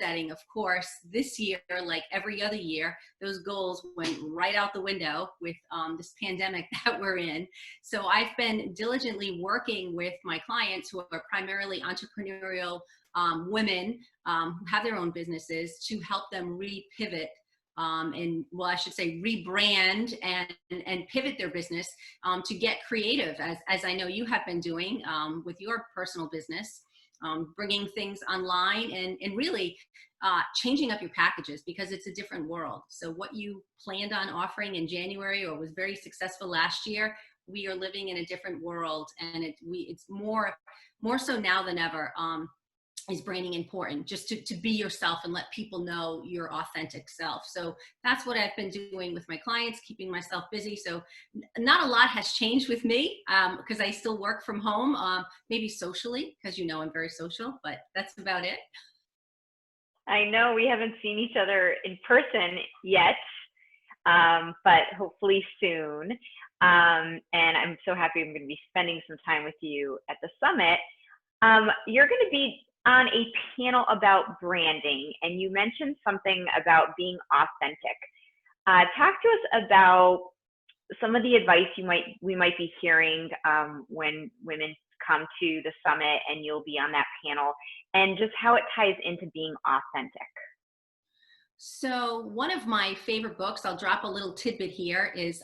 setting, of course, this year, like every other year, those goals went right out the window with this pandemic that we're in. So I've been diligently working with my clients who are primarily entrepreneurial women who have their own businesses to help them re-pivot and, well, I should say rebrand and pivot their business to get creative, as I know you have been doing with your personal business, bringing things online and really changing up your packages, because it's a different world. So what you planned on offering in January or was very successful last year, we are living in a different world, and it's more so now than ever. Is branding important, just to be yourself and let people know your authentic self. So that's what I've been doing with my clients, keeping myself busy. So not a lot has changed with me because I still work from home, maybe socially, because you know I'm very social, but that's about it. I know we haven't seen each other in person yet, but hopefully soon. And I'm so happy I'm going to be spending some time with you at the summit. You're going to be on a panel about branding, and you mentioned something about being authentic. Talk to us about some of the advice we might be hearing when women come to the summit and you'll be on that panel, and just how it ties into being authentic. So one of my favorite books, I'll drop a little tidbit here, is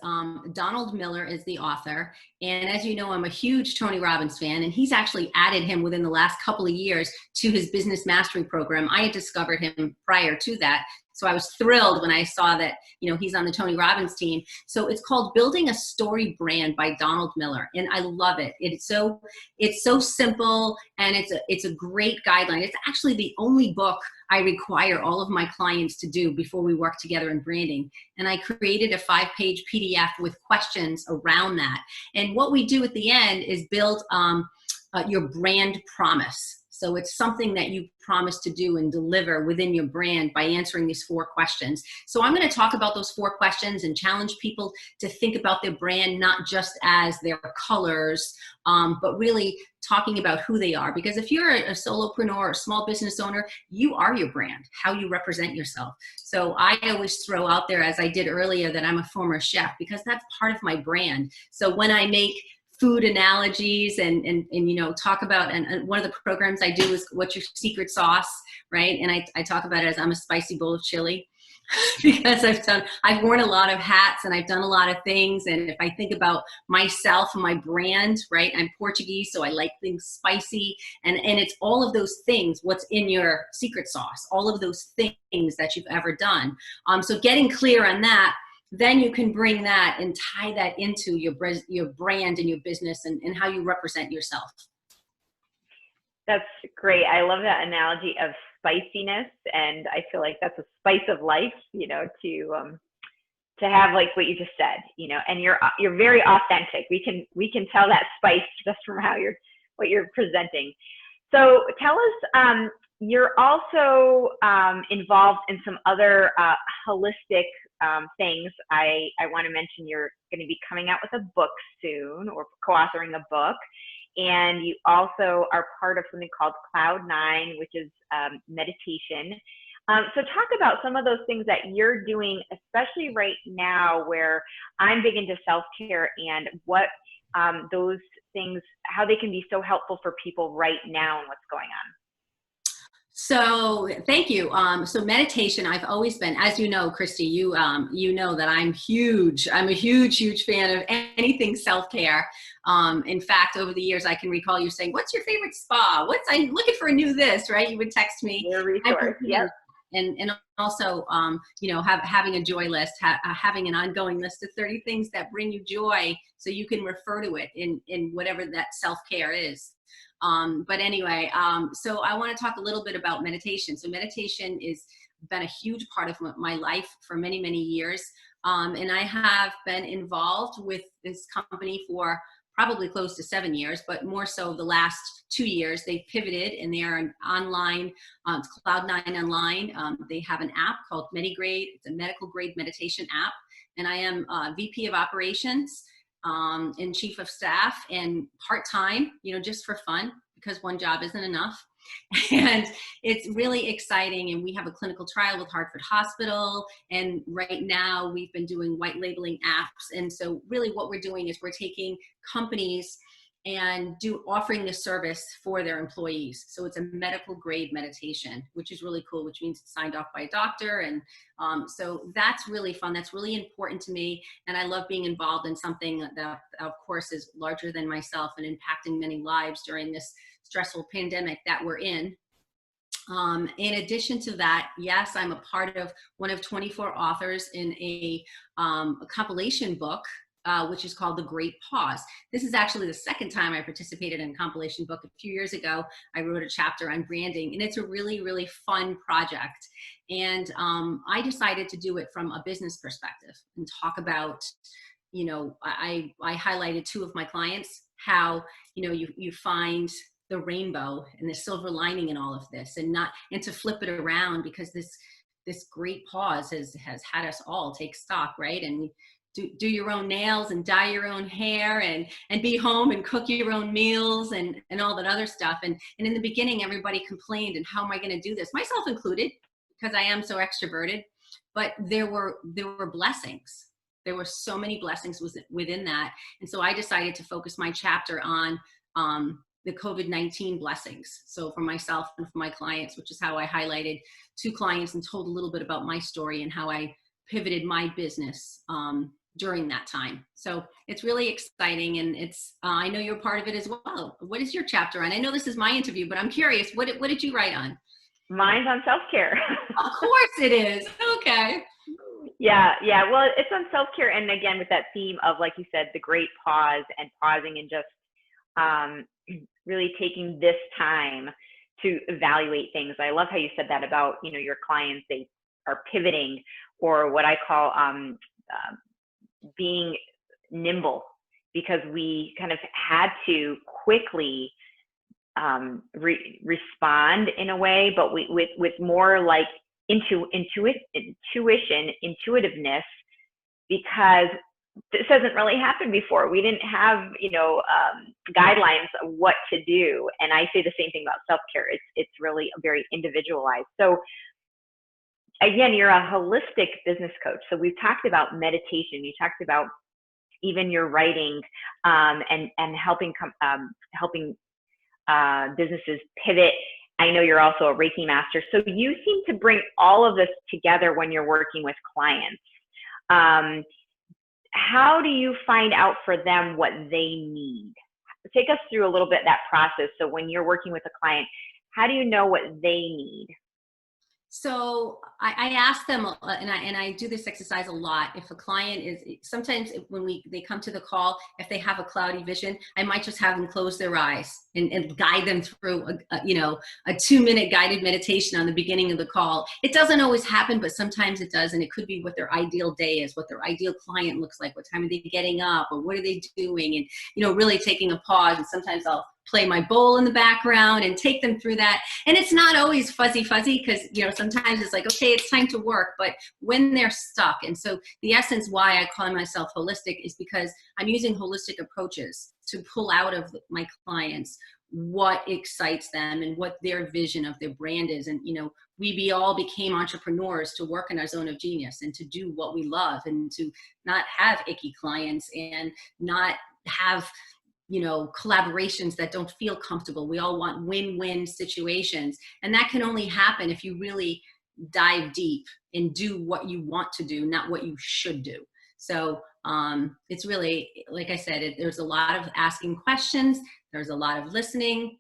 Donald Miller is the author. And as you know, I'm a huge Tony Robbins fan, and he's actually added him within the last couple of years to his business mastery program. I had discovered him prior to that. So I was thrilled when I saw that, you know, he's on the Tony Robbins team. So it's called Building a Story Brand by Donald Miller. And I love it. It's so simple, and it's a great guideline. It's actually the only book I require all of my clients to do before we work together in branding. And I created a 5-page PDF with questions around that. And what we do at the end is build your brand promise. So it's something that you promise to do and deliver within your brand by answering these 4 questions. So I'm going to talk about those 4 questions and challenge people to think about their brand, not just as their colors, but really talking about who they are. Because if you're a solopreneur or a small business owner, you are your brand, how you represent yourself. So I always throw out there, as I did earlier, that I'm a former chef, because that's part of my brand. So when I make food analogies and you know, talk about, and one of the programs I do is what's your secret sauce, right? And I talk about it as I'm a spicy bowl of chili because I've worn a lot of hats and I've done a lot of things. And if I think about myself and my brand, right, I'm Portuguese, so I like things spicy, and it's all of those things, what's in your secret sauce, all of those things that you've ever done. So getting clear on that, then you can bring that and tie that into your brand and your business and how you represent yourself. That's great. I love that analogy of spiciness, and I feel like that's a spice of life, you know, to have, like what you just said, you know, and you're very authentic. We can tell that spice just from what you're presenting. So tell us, you're also involved in some other holistic things. I want to mention you're going to be coming out with a book soon, or co-authoring a book. And you also are part of something called Cloud9, which is meditation. So talk about some of those things that you're doing, especially right now where I'm big into self-care, and what those things, how they can be so helpful for people right now and what's going on. So thank you. So meditation, I've always been, as you know, Christy, you know that I'm a huge fan of anything self-care. In fact, over the years, I can recall you saying, what's your favorite spa? I'm looking for a new this, right? You would text me. Your resource, yep. And also, you know, having a joy list, having an ongoing list of 30 things that bring you joy, so you can refer to it in whatever that self-care is. But anyway, so I want to talk a little bit about meditation. So meditation has been a huge part of my life for many, many years. And I have been involved with this company for probably close to 7 years, but more so the last 2 years. They pivoted, and they are an online, it's Cloud9 online. They have an app called MediGrade. It's a medical grade meditation app. And I am VP of operations and chief of staff, and part-time, you know, just for fun, because one job isn't enough. And it's really exciting. And we have a clinical trial with Hartford Hospital. And right now we've been doing white labeling apps. And so really what we're doing is we're taking companies and offering this service for their employees. So it's a medical grade meditation, which is really cool, which means it's signed off by a doctor. And so that's really fun. That's really important to me. And I love being involved in something that, of course, is larger than myself and impacting many lives during this stressful pandemic that we're in. In addition to that, yes, I'm a part of one of 24 authors in a compilation book, which is called The Great Pause. This is actually the second time I participated in a compilation book. A few years ago, I wrote a chapter on branding, and it's a really, really fun project. And I decided to do it from a business perspective and talk about, I highlighted two of my clients, how, you find the rainbow and the silver lining in all of this, and to flip it around, because this great pause has had us all take stock, right? And do your own nails and dye your own hair and be home and cook your own meals and all that other stuff. And in the beginning, everybody complained, and how am I going to do this? Myself included, because I am so extroverted. But there were blessings. There were so many blessings within that. And so I decided to focus my chapter on the COVID-19 blessings. So for myself and for my clients, which is how I highlighted two clients and told a little bit about my story and how I pivoted my business during that time. So it's really exciting, and I know you're part of it as well. What is your chapter on? I know this is my interview, but I'm curious, what did you write on? Mine's on self-care. Of course it is. Okay. Yeah. Well, it's on self-care. And again, with that theme of, like you said, the great pause and pausing and just really taking this time to evaluate things. I love how you said that about, your clients, they are pivoting, or what I call being nimble, because we kind of had to quickly respond in a way, but with more like intuitiveness, because this hasn't really happened before. We didn't have, guidelines of what to do. And I say the same thing about self-care. It's really very individualized. So again, you're a holistic business coach. So we've talked about meditation. You talked about even your writing, and helping businesses pivot. I know you're also a Reiki master. So you seem to bring all of this together when you're working with clients. How do you find out for them what they need? Take us through a little bit that process. So when you're working with a client, how do you know what they need? So I ask them, and I do this exercise a lot. If a client sometimes when they come to the call, if they have a cloudy vision, I might just have them close their eyes and guide them through a 2-minute guided meditation on the beginning of the call. It doesn't always happen, but sometimes it does. And it could be what their ideal day is, what their ideal client looks like, what time are they getting up, or what are they doing? And, really taking a pause. And sometimes I'll play my bowl in the background and take them through that. And it's not always fuzzy, because, sometimes it's like, okay, it's time to work, but when they're stuck. And so the essence why I call myself holistic is because I'm using holistic approaches to pull out of my clients what excites them and what their vision of their brand is. And, we all became entrepreneurs to work in our zone of genius and to do what we love, and to not have icky clients and not have collaborations that don't feel comfortable. We all want win-win situations. And that can only happen if you really dive deep and do what you want to do, not what you should do. So it's really, like I said, there's a lot of asking questions. There's a lot of listening.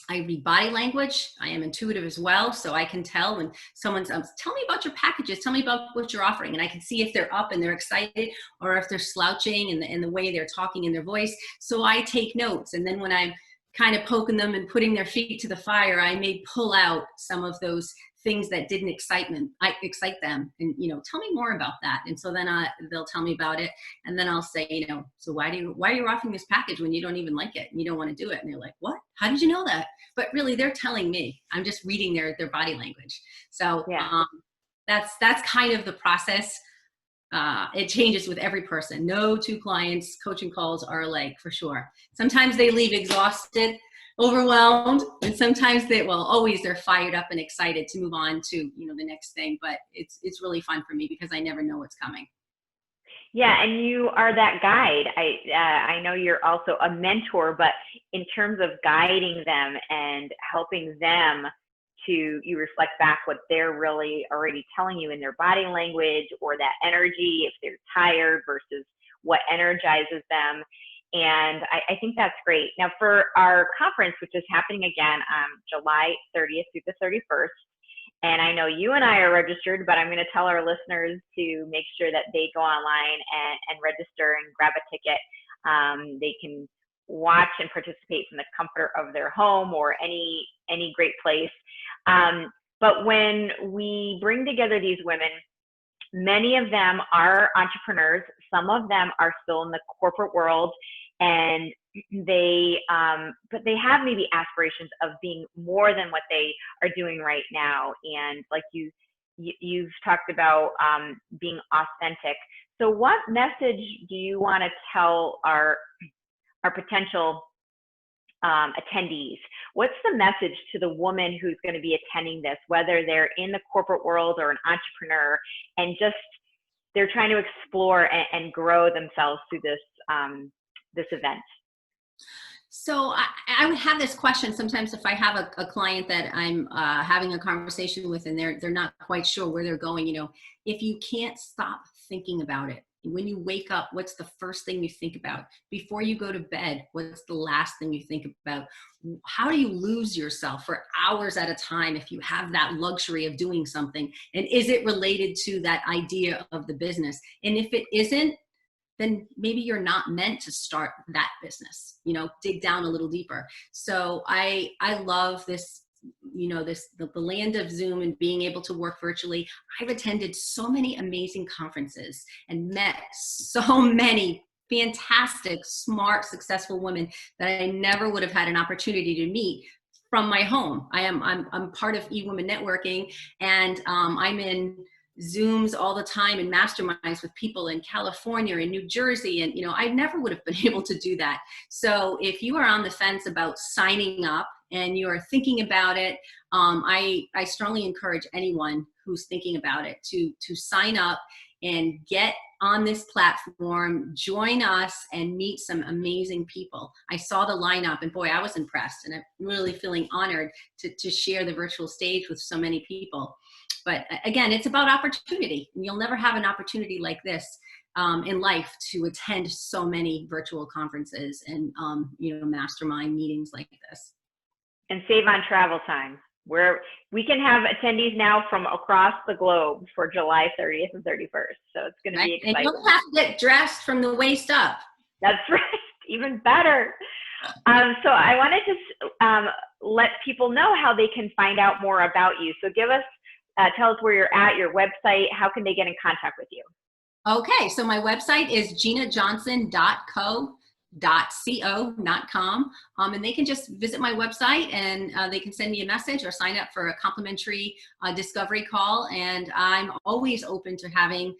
I read body language. I am intuitive as well. So I can tell when someone's, tell me about your packages. Tell me about what you're offering. And I can see if they're up and they're excited, or if they're slouching in the way they're talking in their voice. So I take notes. And then when I'm kind of poking them and putting their feet to the fire, I may pull out some of those things that didn't excite them, and tell me more about that. And so then they'll tell me about it, and then I'll say, so why are you offering this package when you don't even like it and you don't want to do it? And they're like, what? How did you know that? But really, they're telling me. I'm just reading their body language. So yeah. That's kind of the process. It changes with every person. No two clients coaching calls are alike, for sure. Sometimes they leave exhausted. overwhelmed, and sometimes always they're fired up and excited to move on to, the next thing. But it's really fun for me because I never know what's coming. Yeah, and you are that guide. I know you're also a mentor, but in terms of guiding them and helping them you reflect back what they're really already telling you in their body language, or that energy, if they're tired versus what energizes them. And I think that's great. Now for our conference, which is happening again on July 30th through the 31st, and I know you and I are registered, but I'm going to tell our listeners to make sure that they go online and register and grab a ticket. They can watch and participate from the comfort of their home or any great place. But when we bring together these women, many of them are entrepreneurs. Some of them are still in the corporate world, and but they have maybe aspirations of being more than what they are doing right now. And like you've talked about being authentic. So what message do you want to tell our potential attendees? What's the message to the woman who's going to be attending this, whether they're in the corporate world or an entrepreneur, and just they're trying to explore and grow themselves through this event? So I would have this question sometimes if I have a client that I'm having a conversation with, and they're not quite sure where they're going. If you can't stop thinking about it, when you wake up, what's the first thing you think about? Before you go to bed, what's the last thing you think about? How do you lose yourself for hours at a time if you have that luxury of doing something? And is it related to that idea of the business? And if it isn't, then maybe you're not meant to start that business, dig down a little deeper. So I love this, the land of Zoom and being able to work virtually. I've attended so many amazing conferences and met so many fantastic, smart, successful women that I never would have had an opportunity to meet from my home. I'm part of eWomen Networking, and I'm in Zooms all the time and masterminds with people in California and New Jersey. And, I never would have been able to do that. So if you are on the fence about signing up and you're thinking about it, I strongly encourage anyone who's thinking about it to sign up and get on this platform, join us, and meet some amazing people. I saw the lineup, and boy, I was impressed, and I'm really feeling honored to share the virtual stage with so many people. But again, it's about opportunity. And you'll never have an opportunity like this in life to attend so many virtual conferences and mastermind meetings like this. And save on travel time. Where we can have attendees now from across the globe for July 30th and 31st. So it's going to be exciting. And you'll have to get dressed from the waist up. That's right. Even better. So I wanted to let people know how they can find out more about you. So tell us where you're at, your website. How can they get in contact with you? Okay, so my website is ginajohnson.co.com, and they can just visit my website, and they can send me a message or sign up for a complimentary discovery call. And I'm always open to having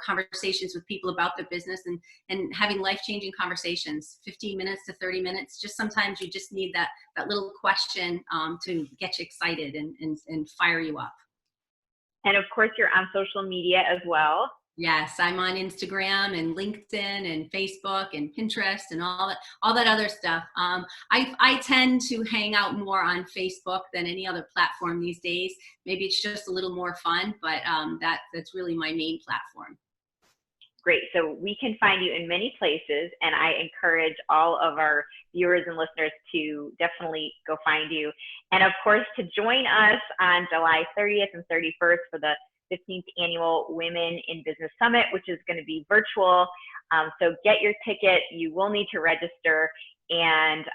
conversations with people about their business and having life-changing conversations. 15 minutes to 30 minutes. Just sometimes you just need that little question to get you excited and fire you up. And of course, you're on social media as well. Yes, I'm on Instagram and LinkedIn and Facebook and Pinterest and all that other stuff. I tend to hang out more on Facebook than any other platform these days. Maybe it's just a little more fun, but that's really my main platform. Great. So we can find you in many places, and I encourage all of our viewers and listeners to definitely go find you. And of course, to join us on July 30th and 31st for the 15th Annual Women in Business Summit, which is going to be virtual. So get your ticket. You will need to register, and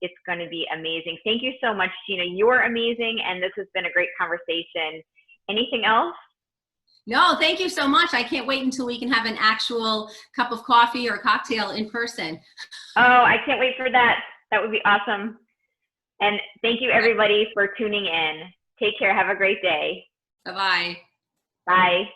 it's going to be amazing. Thank you so much, Gina. You're amazing, and this has been a great conversation. Anything else? No, thank you so much. I can't wait until we can have an actual cup of coffee or cocktail in person. Oh, I can't wait for that. That would be awesome. And thank you, everybody, for tuning in. Take care. Have a great day. Bye-bye. Bye.